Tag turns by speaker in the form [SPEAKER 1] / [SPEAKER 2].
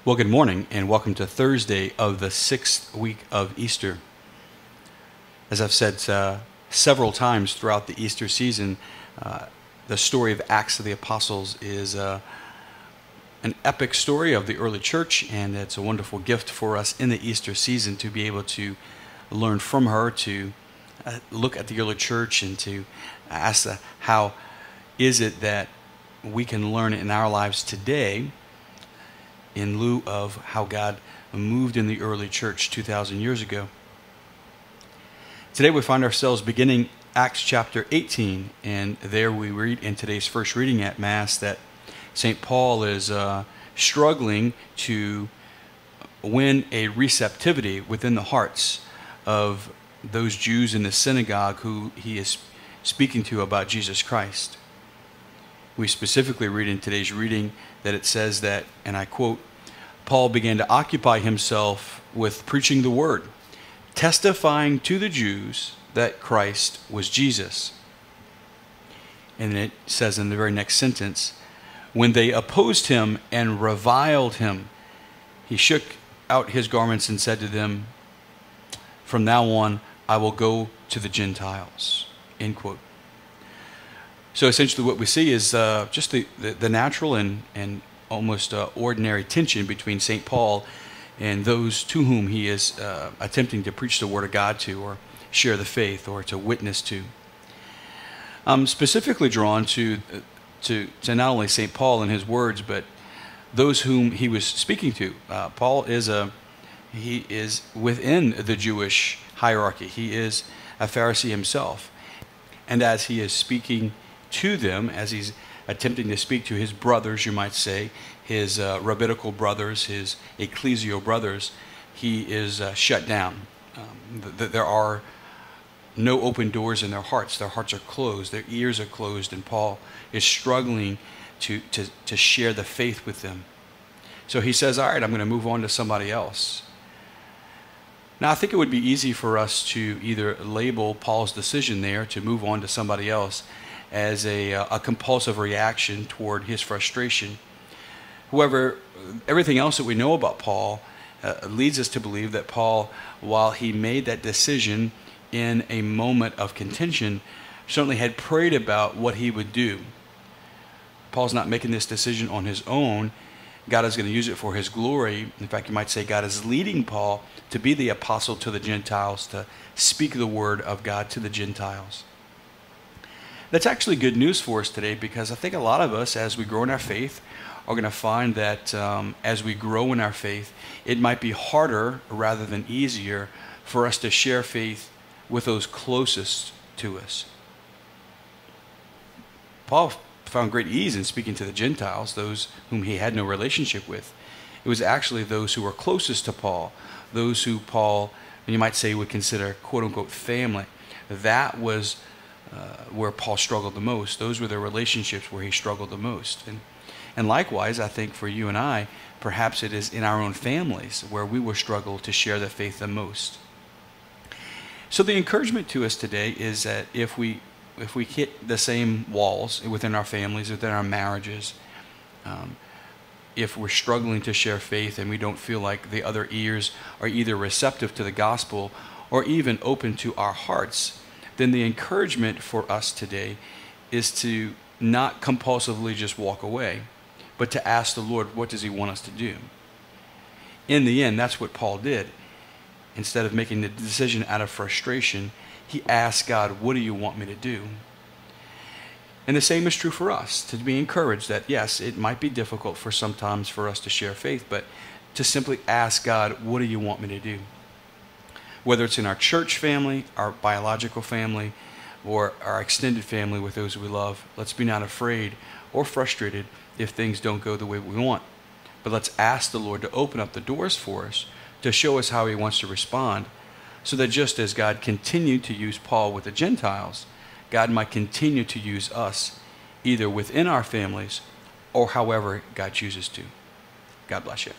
[SPEAKER 1] Well, good morning and welcome to Thursday of the 6th week of Easter. As I've said several times throughout the Easter season, the story of Acts of the Apostles is an epic story of the early church, and it's a wonderful gift for us in the Easter season to be able to learn from her, to look at the early church and to ask how is it that we can learn in our lives today in lieu of how God moved in the early church 2,000 years ago. Today we find ourselves beginning Acts chapter 18, and there we read in today's first reading at Mass that St. Paul is struggling to win a receptivity within the hearts of those Jews in the synagogue who he is speaking to about Jesus Christ. We specifically read in today's reading that it says that, and I quote, Paul began to occupy himself with preaching the word, testifying to the Jews that Christ was Jesus. And it says in the very next sentence, when they opposed him and reviled him, he shook out his garments and said to them, from now on, I will go to the Gentiles. End quote. So essentially what we see is just the natural and almost ordinary tension between St. Paul and those to whom he is attempting to preach the Word of God to, or share the faith, or to witness to. I'm specifically drawn to not only St. Paul and his words, but those whom he was speaking to. Paul is within the Jewish hierarchy. He is a Pharisee himself. And as he is speaking to them, as he's attempting to speak to his brothers, you might say, his rabbinical brothers, his ecclesial brothers, he is shut down. There are no open doors in their hearts. Their hearts are closed. Their ears are closed, and Paul is struggling to share the faith with them. So he says, all right, I'm going to move on to somebody else. Now, I think it would be easy for us to either label Paul's decision there to move on to somebody else as a compulsive reaction toward his frustration. However, everything else that we know about Paul leads us to believe that Paul, while he made that decision in a moment of contention, certainly had prayed about what he would do. Paul's not making this decision on his own. God is going to use it for his glory. In fact, you might say God is leading Paul to be the apostle to the Gentiles, to speak the word of God to the Gentiles. That's actually good news for us today, because I think a lot of us, as we grow in our faith, are going to find that as we grow in our faith, it might be harder rather than easier for us to share faith with those closest to us. Paul found great ease in speaking to the Gentiles, those whom he had no relationship with. It was actually those who were closest to Paul, those who Paul, you might say, would consider quote-unquote family. That was where Paul struggled the most. Those were the relationships where he struggled the most. And likewise, I think for you and I, perhaps it is in our own families where we will struggle to share the faith the most. So the encouragement to us today is that if we hit the same walls within our families, within our marriages, if we're struggling to share faith and we don't feel like the other ears are either receptive to the gospel or even open to our hearts, then the encouragement for us today is to not compulsively just walk away, but to ask the Lord, what does he want us to do? In the end, that's what Paul did. Instead of making the decision out of frustration, he asked God, what do you want me to do? And the same is true for us, to be encouraged that, yes, it might be difficult sometimes for us to share faith, but to simply ask God, what do you want me to do? Whether it's in our church family, our biological family, or our extended family with those we love, let's be not afraid or frustrated if things don't go the way we want. But let's ask the Lord to open up the doors for us, to show us how he wants to respond, so that just as God continued to use Paul with the Gentiles, God might continue to use us either within our families or however God chooses to. God bless you.